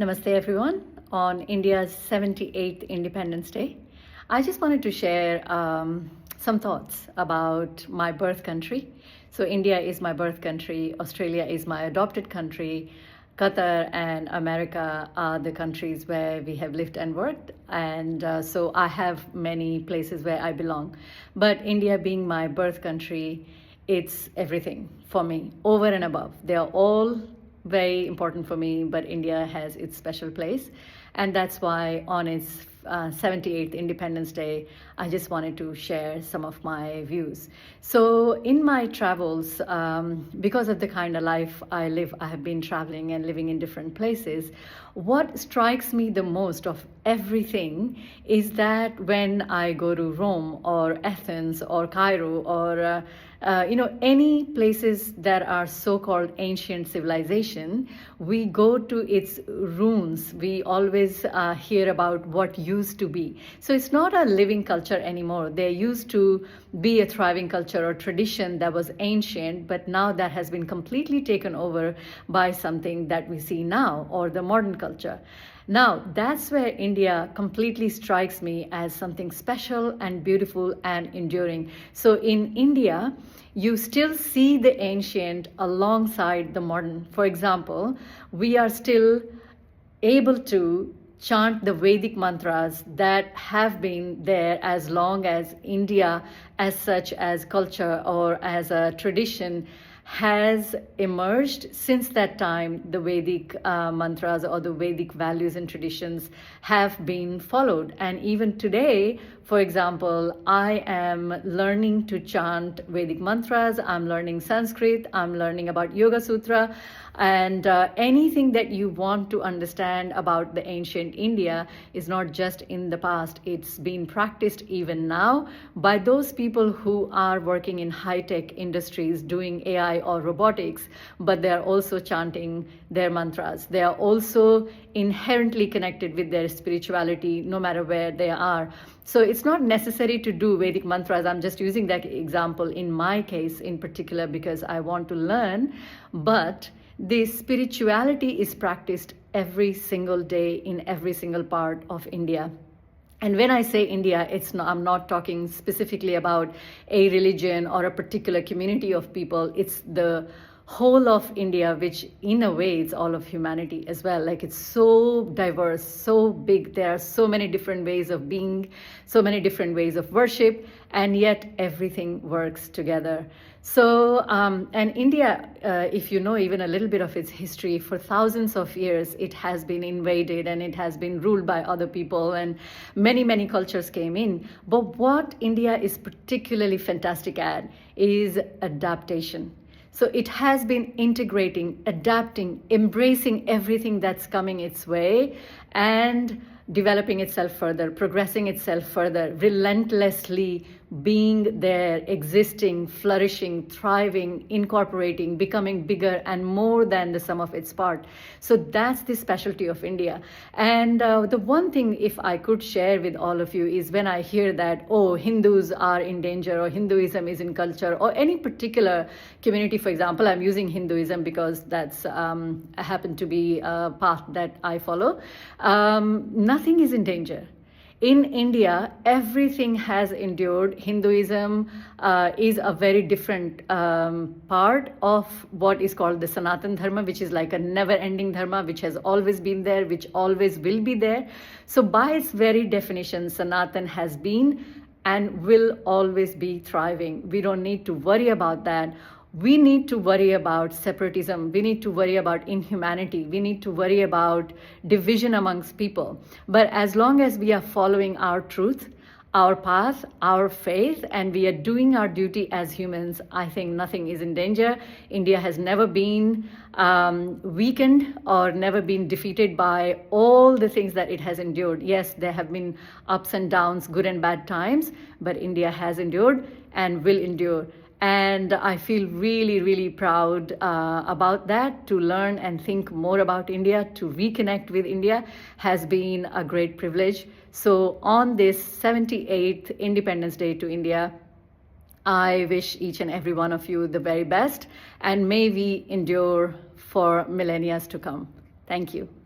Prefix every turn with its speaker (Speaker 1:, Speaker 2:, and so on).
Speaker 1: Namaste everyone. On India's 78th Independence Day, I just wanted to share some thoughts about my birth country. So India is my birth country, Australia is my adopted country, Qatar and America are the countries where we have lived and worked, and so I have many places where I belong. But India being my birth country, it's everything for me, over and above. They are all very important for me, but India has its special place. And that's why on its 78th Independence Day, I just wanted to share some of my views. So in my travels, because of the kind of life I live, I have been traveling and living in different places. What strikes me the most of everything is that when I go to Rome or Athens or Cairo or any places that are so-called ancient civilization, we go to its ruins. We always hear about what used to be. So it's not a living culture anymore. There used to be a thriving culture or tradition that was ancient, but now that has been completely taken over by something that we see now, or the modern culture. Now, that's where India completely strikes me as something special and beautiful and enduring. So in India, you still see the ancient alongside the modern. For example, we are still able to chant the Vedic mantras that have been there as long as India as such as culture or as a tradition has emerged. Since that time, the Vedic mantras or the Vedic values and traditions have been followed. And even today, for example, I am learning to chant Vedic mantras, I'm learning Sanskrit, I'm learning about Yoga Sutra, and anything that you want to understand about the ancient India is not just in the past, it's been practiced even now by those people who are working in high-tech industries doing AI or robotics, but they are also chanting their mantras. They are also inherently connected with their spirituality no matter where they are. So it's not necessary to do Vedic mantras. I'm just using that example in my case in particular because I want to learn, but the spirituality is practiced every single day in every single part of India. And when I say India, I'm not talking specifically about a religion or a particular community of people. It's the whole of India, which in a way it's all of humanity as well. Like, it's so diverse, so big. There are so many different ways of being, so many different ways of worship, and yet everything works together. So, and India, if you know even a little bit of its history, for thousands of years, it has been invaded and it has been ruled by other people, and many, many cultures came in. But what India is particularly fantastic at is adaptation. So it has been integrating, adapting, embracing everything that's coming its way and developing itself further, progressing itself further, relentlessly being there, existing, flourishing, thriving, incorporating, becoming bigger and more than the sum of its part. So that's the specialty of India. And the one thing, if I could share with all of you, is when I hear that, oh, Hindus are in danger or Hinduism is in culture or any particular community. For example, I'm using Hinduism because that's happened to be a path that I follow. Nothing is in danger. In India, everything has endured. Hinduism is a very different part of what is called the Sanatan Dharma, which is like a never-ending dharma, which has always been there, which always will be there. So by its very definition, Sanatan has been and will always be thriving. We don't need to worry about that. We need to worry about separatism. We need to worry about inhumanity. We need to worry about division amongst people. But as long as we are following our truth, our path, our faith, and we are doing our duty as humans, I think nothing is in danger. India has never been weakened or never been defeated by all the things that it has endured. Yes, there have been ups and downs, good and bad times, but India has endured and will endure. And I feel really, really proud about that. To learn and think more about India, to reconnect with India has been a great privilege. So on this 78th Independence Day to India, I wish each and every one of you the very best, and may we endure for millennia to come. Thank you.